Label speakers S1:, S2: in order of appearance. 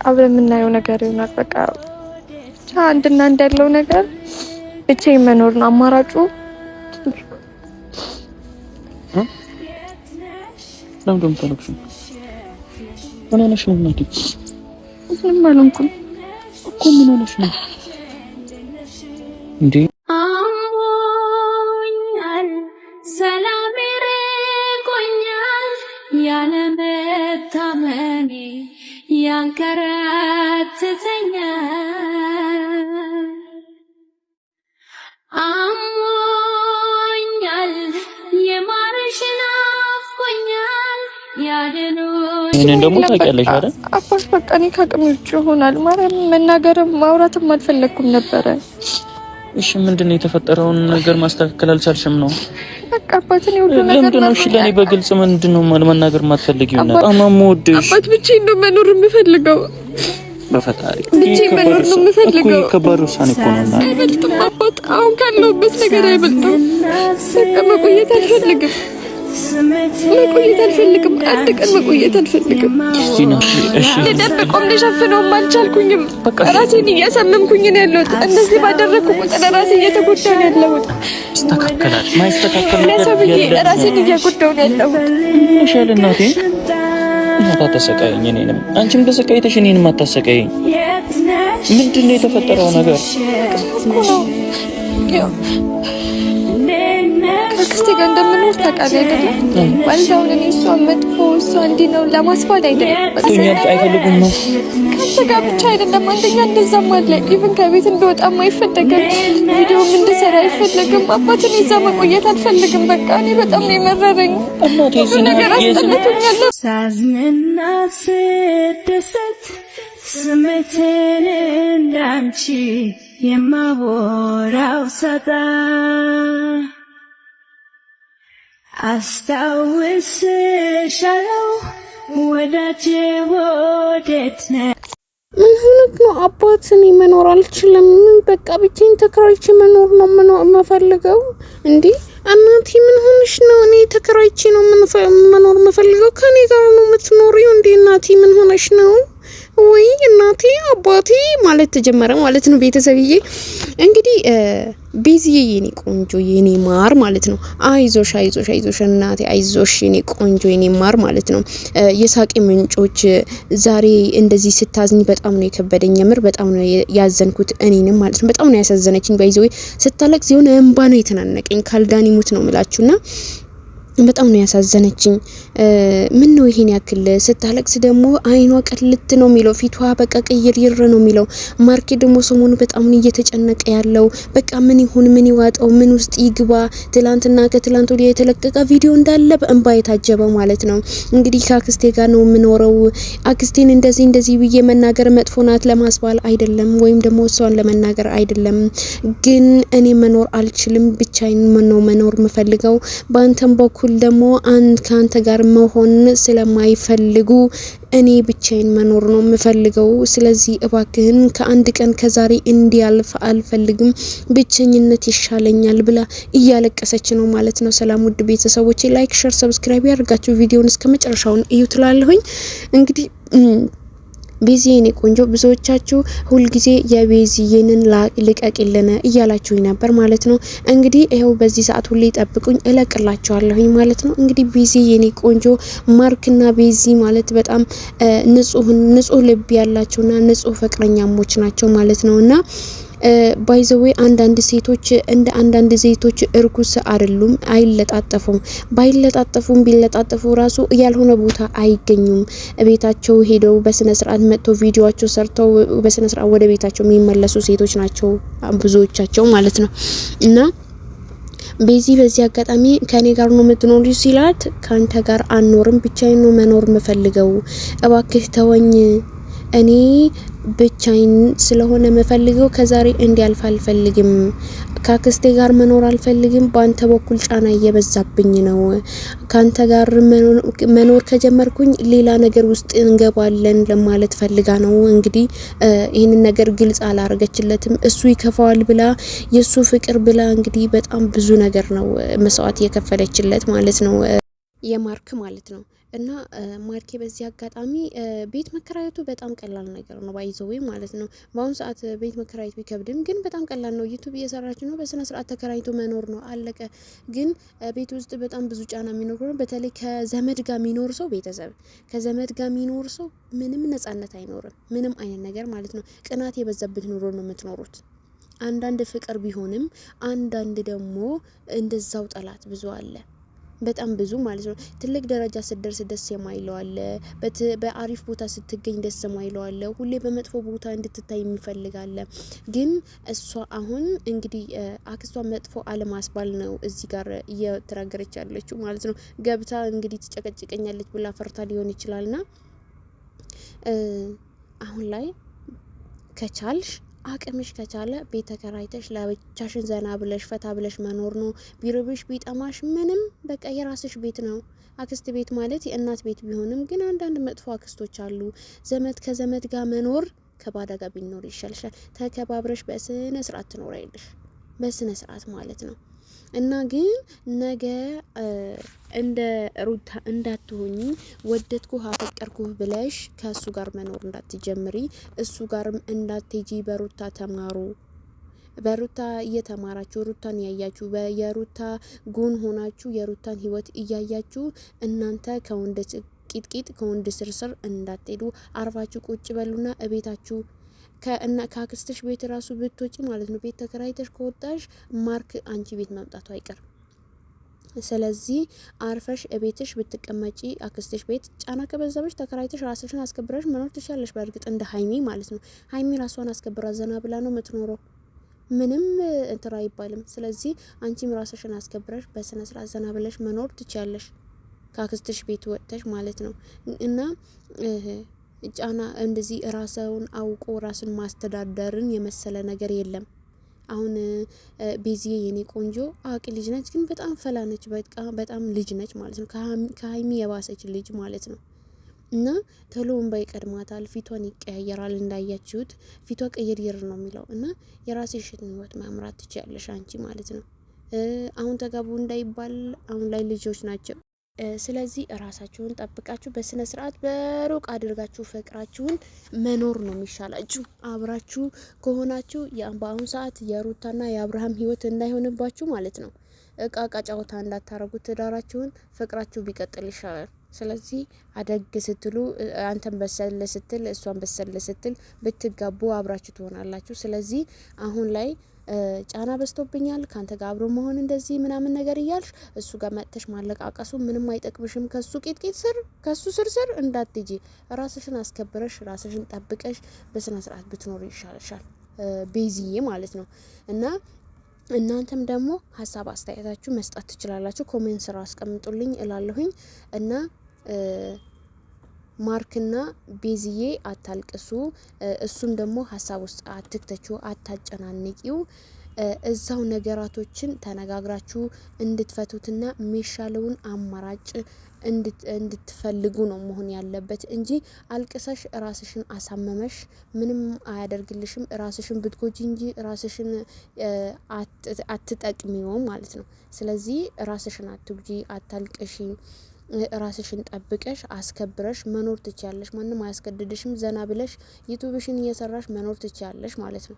S1: አብረን የምናየው ነገር ይሆናል። በቃ ብቻ አንድና አንድ ያለው ነገር ብቻዬን መኖር ነው አማራጩ።
S2: ለምን ተነክሽ? ምን ሆነሽ ነው እናቴ?
S1: ምንም አልሆንኩም
S2: እኮ። ምን ሆነሽ ነው እንዴ?
S3: አሞኛል፣ ሰላም ርቆኛል፣ ያለ መታመኔ ያንከራትተኛል። አሞኛል፣ የማርሽ ናፍቆኛል፣ ያድኑኝ።
S2: እኔን ደግሞ ታውቂያለሽ አይደል?
S1: አባሽ በቃ እኔ ከአቅሜ ውጭ ይሆናል። ማርያም መናገርም ማውራትም አልፈለኩም ነበረ።
S2: እሺ ምንድነው የተፈጠረውን ነገር ማስተካከል አልቻልሽም ነው?
S1: በቃ አባት ነው ሁሉ ነገር
S2: ለምንድነው? እሺ ለኔ በግልጽ ምንድነው መናገር ማትፈልጊው ነገር? አማሞድሽ
S1: አባት ብቻዬን ነው መኖር የምፈልገው።
S2: በፈጣሪ
S1: ብቻዬን መኖር ነው የምፈልገው።
S2: ከባድ ውሳኔ እኮ ነው።
S1: አይበልጥም አባት፣ አሁን ካለሁበት ነገር አይበልጥም። በቃ መቆየት አልፈልግም። መቆየት አልፈልግም። አንድ ቀን መቆየት አልፈልግም።
S2: እሺ
S1: ልደብቆም ልሸፍነውም አልቻልኩኝም። ራሴን እያሳመምኩኝ ነው ያለሁት። እንደዚህ ባደረኩ ቁጥር ራሴ እየተጎዳ ነው ያለሁት።
S2: ይስተካከላል። ማይስተካከል
S1: ነገር የለም። ራሴን እየጎዳሁ ነው ያለሁት።
S2: እሺ እናቴ አታሰቃይኝ። እኔንም አንቺም ተሰቃይተሽ እኔንም አታሰቃይኝ። ምንድነው የተፈጠረው ነገር? ከክስቴ ጋር እንደምኖር ታውቃለህ አይደለም? ባልዳውን እኔ እሷን መጥፎ እሷ እንዲህ ነው ለማስፋት አይደለም። እኛት አይፈልጉም ነው
S1: ከአንተ ጋር ብቻ አይደለም። አንደኛ እንደዛም አለ። ኢቭን ከቤት እንደወጣም አይፈለግም። ቪዲዮም እንድሰራ አይፈለግም። አባትን እዛ መቆየት አልፈልግም። በቃ እኔ በጣም ነው የመረረኝ። ብዙ ነገር አስጠልቶኛል።
S3: ሳዝንና ስደሰት ስሜቴን እንዳንቺ የማወራው ሳጣ አስታውስሻለሁ ወዳጄ ወዴት ነህ?
S4: ምን ሆነክ ነው አባት? እኔ መኖር አልችልም። በቃ ብቻዬን ተከራይቼ መኖር ነው የምፈልገው። እንዴ እናቴ ምን ሆነሽ ነው? እኔ ተከራይቼ ነው መኖር የምፈልገው። ከኔ ጋር ነው የምትኖሪው እንዴ? እናቴ ምን ሆነሽ ነው? ወይ እናቴ አባቴ ማለት ተጀመረ ማለት ነው። ቤተሰብዬ እንግዲህ ቤዚዬ የኔ ቆንጆ የኔ ማር ማለት ነው። አይዞሽ አይዞሽ አይዞሽ እናቴ አይዞሽ የኔ ቆንጆ የኔ ማር ማለት ነው። የሳቄ ምንጮች ዛሬ እንደዚህ ስታዝኝ በጣም ነው የከበደኝ። የምር በጣም ነው ያዘንኩት እኔንም ማለት ነው። በጣም ነው ያሳዘነችኝ። ባይዘው ስታለቅስ የሆነ እንባ ነው የተናነቀኝ። ካልዳኒ ሙት ነው ምላችሁና በጣም ነው ያሳዘነችኝ። ምን ነው ይሄን ያክል ስታለቅስ ደግሞ አይኗ ቀልት ነው የሚለው፣ ፊቷ በቃ ቀይር ነው የሚለው። ማርኬ ደግሞ ሰሞኑ በጣም ነው እየተጨነቀ ያለው። በቃ ምን ይሁን ምን ይዋጣው ምን ውስጥ ይግባ። ትላንትና ከትላንት ወዲያ የተለቀቀ ቪዲዮ እንዳለ በእንባ የታጀበ ማለት ነው። እንግዲህ ከአክስቴ ጋር ነው የምኖረው። አክስቴን እንደዚህ ብዬ መናገር መጥፎ ናት ለማስባል አይደለም፣ ወይም ደግሞ እሷን ለመናገር አይደለም። ግን እኔ መኖር አልችልም። ብቻዬን ነው መኖር የምፈልገው። በአንተም በኩል ደግሞ ካንተ ጋር መሆን ስለማይፈልጉ እኔ ብቻዬን መኖር ነው የምፈልገው። ስለዚህ እባክህን ከአንድ ቀን ከዛሬ እንዲያልፍ አልፈልግም። ብቸኝነት ይሻለኛል ብላ እያለቀሰች ነው ማለት ነው። ሰላም ውድ ቤተሰቦቼ፣ ላይክ፣ ሼር፣ ሰብስክራይብ ያድርጋችሁ። ቪዲዮውን እስከመጨረሻው እዩ ትላለሁኝ። እንግዲህ ቤዚዬ የኔ ቆንጆ ብዙዎቻችሁ ሁል ጊዜ የቤዚዬንን ልቀቅልን እያላችሁኝ ነበር ማለት ነው። እንግዲህ ይሄው በዚህ ሰዓት ሁሌ ጠብቁኝ እለቅላችኋለሁኝ ማለት ነው። እንግዲህ ቤዚዬ የኔ ቆንጆ ማርክና ቤዚ ማለት በጣም ንጹህ ልብ ያላቸውና ንጹህ ፍቅረኛሞች ናቸው ማለት ነውና ባይዘዌ አንዳንድ ሴቶች እንደ አንዳንድ ሴቶች እርኩስ አይደሉም፣ አይለጣጠፉም። ባይለጣጠፉም ቢለጣጠፉ ራሱ ያልሆነ ቦታ አይገኙም። ቤታቸው ሄደው በስነ ስርዓት መጥተው ቪዲዮአቸው ሰርተው በስነ ስርዓት ወደ ቤታቸው የሚመለሱ ሴቶች ናቸው ብዙዎቻቸው ማለት ነው። እና በዚህ አጋጣሚ ከኔ ጋር ነው የምትኖሪ ሲላት ካንተ ጋር አኖርም ብቻዬን ነው መኖር የምፈልገው፣ እባክህ ተወኝ፣ እኔ ብቻዬን ስለሆነ መፈልገው ከዛሬ እንዲያልፍ አልፈልግም። ካክስቴ ጋር መኖር አልፈልግም። ባንተ በኩል ጫና እየበዛብኝ ነው። ካንተ ጋር መኖር ከጀመርኩኝ ሌላ ነገር ውስጥ እንገባለን ለማለት ፈልጋ ነው። እንግዲህ ይሄንን ነገር ግልጽ አላረገችለትም። እሱ ይከፋዋል ብላ የሱ ፍቅር ብላ እንግዲህ በጣም ብዙ ነገር ነው መስዋዕት የከፈለችለት ማለት ነው። የማርክ ማለት ነው። እና ማርኬ በዚህ አጋጣሚ ቤት መከራየቱ በጣም ቀላል ነገር ነው ባይዘው ማለት ነው። በአሁኑ ሰዓት ቤት መከራየት ቢከብድም ግን በጣም ቀላል ነው። ዩቲዩብ እየሰራች ነው፣ በስነ ስርዓት ተከራይቶ መኖር ነው አለቀ። ግን ቤት ውስጥ በጣም ብዙ ጫና የሚኖር ነው። በተለይ ከዘመድ ጋር የሚኖር ሰው ቤተሰብ ከዘመድ ጋር የሚኖር ሰው ምንም ነጻነት አይኖርም፣ ምንም አይነት ነገር ማለት ነው። ቅናት የበዛበት ኑሮ ነው የምትኖሩት። አንዳንድ ፍቅር ቢሆንም አንዳንድ ደግሞ እንደዛው ጠላት ብዙ አለ፣ በጣም ብዙ ማለት ነው። ትልቅ ደረጃ ስትደርስ ደስ የማይለው አለ፣ በአሪፍ ቦታ ስትገኝ ደስ የማይለው አለ፣ ሁሌ በመጥፎ ቦታ እንድትታይ የሚፈልጋለ። ግን እሷ አሁን እንግዲህ አክስቷ መጥፎ አለማስባል ነው እዚህ ጋር እየተናገረች ያለችው ማለት ነው። ገብታ እንግዲህ ትጨቀጭቀኛለች ብላ ፈርታ ሊሆን ይችላልና አሁን ላይ ከቻልሽ አቅምሽ ከቻለ ቤት ተከራይተሽ ለብቻሽን ዘና ብለሽ ፈታ ብለሽ መኖር ነው። ቢርብሽ ቢጠማሽ ምንም በቃ የራስሽ ቤት ነው። አክስት ቤት ማለት የእናት ቤት ቢሆንም ግን አንዳንድ መጥፎ አክስቶች አሉ። ዘመድ ከዘመድ ጋር መኖር ከባዳ ጋር ቢኖር ይሻልሻል። ተከባብረሽ በስነ ስርዓት ትኖሪያለሽ፣ በስነ ስርዓት ማለት ነው። እና ግን ነገ እንደ ሩታ እንዳትሆኚ ወደድኩህ አፈቀርኩህ ብለሽ ከሱ ጋር መኖር እንዳትጀምሪ፣ እሱ ጋርም እንዳትጂ። በሩታ ተማሩ። በሩታ እየተማራችሁ ሩታን ያያችሁ የሩታ ጎን ሆናችሁ የሩታን ህይወት እያያችሁ እናንተ ከወንድ ቂጥቂጥ ከወንድ ስርስር እንዳትሄዱ አርፋችሁ ቁጭ በሉና እቤታችሁ ከአክስትሽ ቤት ራሱ ብትወጪ ማለት ነው። ቤት ተከራይተሽ ከወጣሽ ማርክ አንቺ ቤት መምጣቱ አይቀርም። ስለዚህ አርፈሽ እቤትሽ ብትቀመጪ አክስትሽ ቤት ጫና ከበዛበሽ ተከራይተሽ ራስሽን አስከብረሽ መኖር ትችላለሽ። በእርግጥ እንደ ሀይሚ ማለት ነው። ሀይሚ ራሷን አስከብራ ዘና ብላ ነው የምትኖረው፣ ምንም እንትን አይባልም። ስለዚህ አንቺም ራስሽን አስከብረሽ በስነ ስርዓት ዘና ብለሽ መኖር ትችላለሽ ከአክስትሽ ቤት ወጥተሽ ማለት ነው። እና ጫና እንደዚህ ራስን አውቆ ራስን ማስተዳደርን የመሰለ ነገር የለም። አሁን ቤዚዬ የኔ ቆንጆ አቂ ልጅ ነች፣ ግን በጣም ፈላነች፣ በጣም ልጅ ነች ማለት ነው። ከሀይሚ የባሰች ልጅ ማለት ነው። እና ቶሎ እንባ ይቀድማታል፣ ፊቷን ይቀያየራል። እንዳያችሁት ፊቷ ቀይር ነው የሚለው። እና የራስሽን ህይወት መምራት ትችያለሽ አንቺ ማለት ነው። አሁን ተጋቡ እንዳይባል አሁን ላይ ልጆች ናቸው። ስለዚህ ራሳችሁን ጠብቃችሁ በስነ ስርዓት በሩቅ አድርጋችሁ ፍቅራችሁን መኖር ነው የሚሻላችሁ። አብራችሁ ከሆናችሁ በአሁኑ ሰዓት የሩታና የአብርሃም ህይወት እንዳይሆንባችሁ ማለት ነው። እቃ ጨዋታ እንዳታረጉት ትዳራችሁን፣ ፍቅራችሁ ቢቀጥል ይሻላል። ስለዚህ አደግ ስትሉ አንተን በሰል ስትል እሷን በሰል ስትል ብትጋቡ አብራችሁ ትሆናላችሁ። ስለዚህ አሁን ላይ ጫና በዝቶብኛል ካንተ ጋር አብሮ መሆን እንደዚህ ምናምን ነገር እያልሽ እሱ ጋር መጥተሽ ማለቃቀሱ ምንም አይጠቅምሽም። ከሱ ቂጥቂጥ ስር ከሱ ስር እንዳትጂ። ራስሽን አስከብረሽ ራስሽን ጠብቀሽ በስነ ስርዓት ብትኖር ይሻልሻል ቤዚዬ ማለት ነው። እና እናንተም ደግሞ ሀሳብ አስተያየታችሁ መስጠት ትችላላችሁ። ኮሜንት ስራ አስቀምጡልኝ እላለሁኝ። እና ማርክና ቤዚዬ አታልቅሱ። እሱም ደግሞ ሀሳብ ውስጥ አትክተቹ፣ አታጨናንቂው። እዛው ነገራቶችን ተነጋግራችሁ እንድትፈቱትና የሚሻለውን አማራጭ እንድትፈልጉ ነው መሆን ያለበት እንጂ አልቅሰሽ ራስሽን አሳመመሽ ምንም አያደርግልሽም። ራስሽን ብትጎጂ እንጂ ራስሽን አትጠቅሚውም ማለት ነው። ስለዚህ ራስሽን አትጉጂ፣ አታልቅሺ። ራስሽን ጠብቀሽ አስከብረሽ መኖር ትችያለሽ። ማንም አያስገድድሽም። ዘና ብለሽ ዩቲዩብሽን እየሰራሽ መኖር ትችያለሽ ማለት ነው።